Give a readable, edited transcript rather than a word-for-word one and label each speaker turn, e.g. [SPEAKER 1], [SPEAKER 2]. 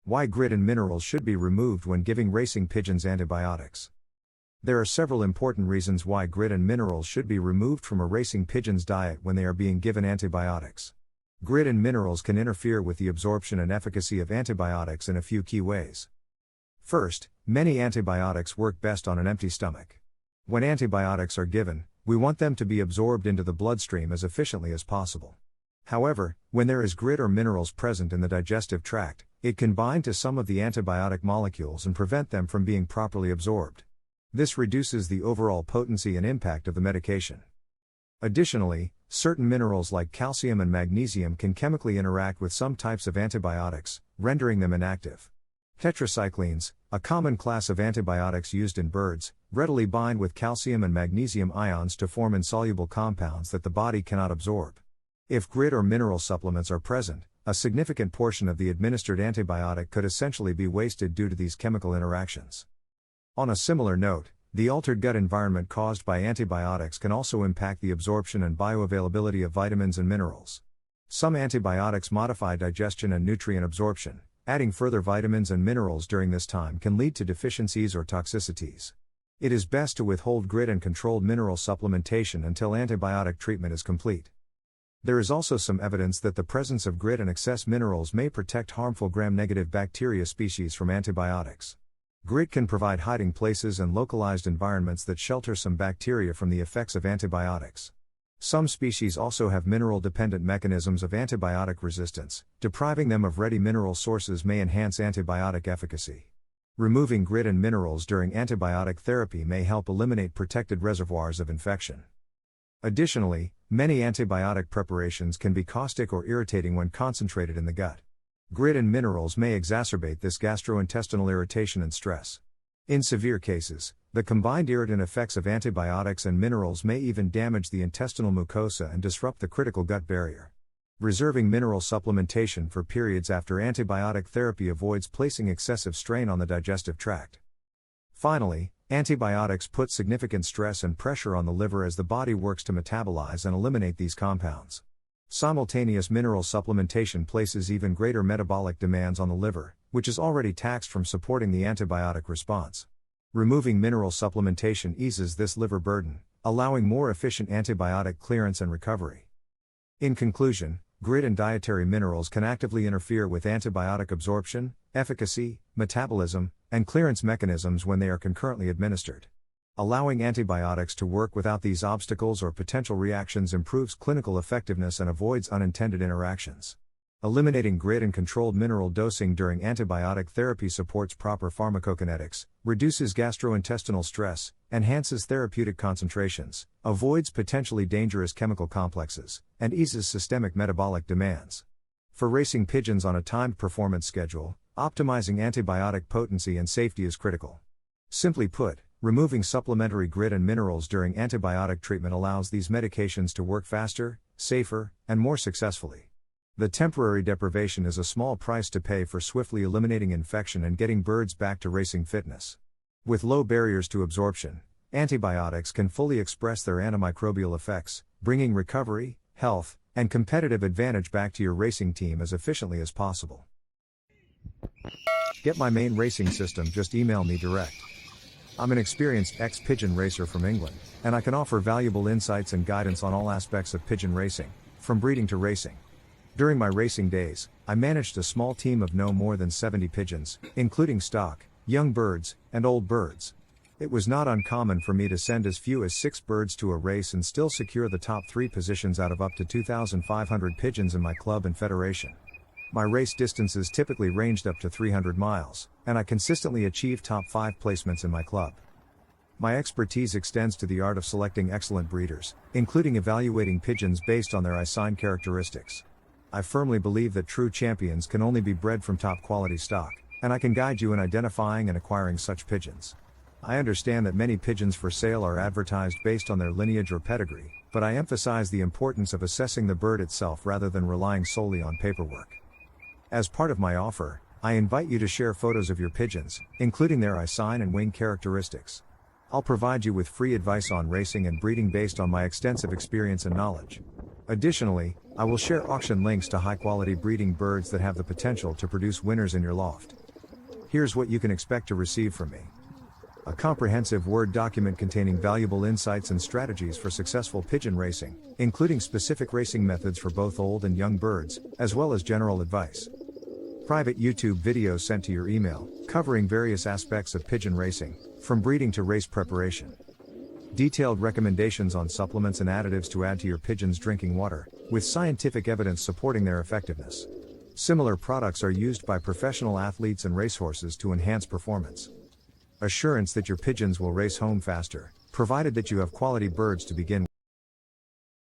[SPEAKER 1] Why grit and minerals should be removed when giving racing pigeons antibiotics. There are several important reasons why grit and minerals should be removed from a racing pigeon's diet when they are being given antibiotics. Grit and minerals can interfere with the absorption and efficacy of antibiotics in a few key ways. First, many antibiotics work best on an empty stomach. When antibiotics are given, we want them to be absorbed into the bloodstream as efficiently as possible. However, when there is grit or minerals present in the digestive tract, it can bind to some of the antibiotic molecules and prevent them from being properly absorbed. This reduces the overall potency and impact of the medication. Additionally, certain minerals like calcium and magnesium can chemically interact with some types of antibiotics, rendering them inactive. Tetracyclines, a common class of antibiotics used in birds, readily bind with calcium and magnesium ions to form insoluble compounds that the body cannot absorb. If grit or mineral supplements are present, a significant portion of the administered antibiotic could essentially be wasted due to these chemical interactions. On a similar note, the altered gut environment caused by antibiotics can also impact the absorption and bioavailability of vitamins and minerals. Some antibiotics modify digestion and nutrient absorption. Adding further vitamins and minerals during this time can lead to deficiencies or toxicities. It is best to withhold grit and controlled mineral supplementation until antibiotic treatment is complete. There is also some evidence that the presence of grit and excess minerals may protect harmful gram-negative bacteria species from antibiotics. Grit can provide hiding places and localized environments that shelter some bacteria from the effects of antibiotics. Some species also have mineral-dependent mechanisms of antibiotic resistance. Depriving them of ready mineral sources may enhance antibiotic efficacy. Removing grit and minerals during antibiotic therapy may help eliminate protected reservoirs of infection. Additionally, many antibiotic preparations can be caustic or irritating when concentrated in the gut. Grit and minerals may exacerbate this gastrointestinal irritation and stress. In severe cases, the combined irritant effects of antibiotics and minerals may even damage the intestinal mucosa and disrupt the critical gut barrier. Reserving mineral supplementation for periods after antibiotic therapy avoids placing excessive strain on the digestive tract. Finally, antibiotics put significant stress and pressure on the liver as the body works to metabolize and eliminate these compounds. Simultaneous mineral supplementation places even greater metabolic demands on the liver, which is already taxed from supporting the antibiotic response. Removing mineral supplementation eases this liver burden, allowing more efficient antibiotic clearance and recovery. In conclusion, grit and dietary minerals can actively interfere with antibiotic absorption, efficacy, metabolism, and clearance mechanisms when they are concurrently administered. Allowing antibiotics to work without these obstacles or potential reactions improves clinical effectiveness and avoids unintended interactions. Eliminating grit and controlled mineral dosing during antibiotic therapy supports proper pharmacokinetics, reduces gastrointestinal stress, enhances therapeutic concentrations, avoids potentially dangerous chemical complexes, and eases systemic metabolic demands. For racing pigeons on a timed performance schedule, optimizing antibiotic potency and safety is critical. Simply put, removing supplementary grit and minerals during antibiotic treatment allows these medications to work faster, safer, and more successfully. The temporary deprivation is a small price to pay for swiftly eliminating infection and getting birds back to racing fitness. With low barriers to absorption, antibiotics can fully express their antimicrobial effects, bringing recovery, health, and competitive advantage back to your racing team as efficiently as possible. Get my main racing system, just email me direct. I'm an experienced ex-pigeon racer from England, and I can offer valuable insights and guidance on all aspects of pigeon racing, from breeding to racing. During my racing days, I managed a small team of no more than 70 pigeons, including stock, young birds, and old birds. It was not uncommon for me to send as few as 6 birds to a race and still secure the top 3 positions out of up to 2,500 pigeons in my club and federation. My race distances typically ranged up to 300 miles, and I consistently achieved top 5 placements in my club. My expertise extends to the art of selecting excellent breeders, including evaluating pigeons based on their eye-sign characteristics. I firmly believe that true champions can only be bred from top-quality stock, and I can guide you in identifying and acquiring such pigeons. I understand that many pigeons for sale are advertised based on their lineage or pedigree, but I emphasize the importance of assessing the bird itself rather than relying solely on paperwork. As part of my offer, I invite you to share photos of your pigeons, including their eye-sign and wing characteristics. I'll provide you with free advice on racing and breeding based on my extensive experience and knowledge. Additionally, I will share auction links to high-quality breeding birds that have the potential to produce winners in your loft. Here's what you can expect to receive from me. A comprehensive Word document containing valuable insights and strategies for successful pigeon racing, including specific racing methods for both old and young birds, as well as general advice. Private YouTube videos sent to your email, covering various aspects of pigeon racing, from breeding to race preparation. Detailed recommendations on supplements and additives to add to your pigeon's drinking water, with scientific evidence supporting their effectiveness. Similar products are used by professional athletes and racehorses to enhance performance. Assurance that your pigeons will race home faster, provided that you have quality birds to begin with.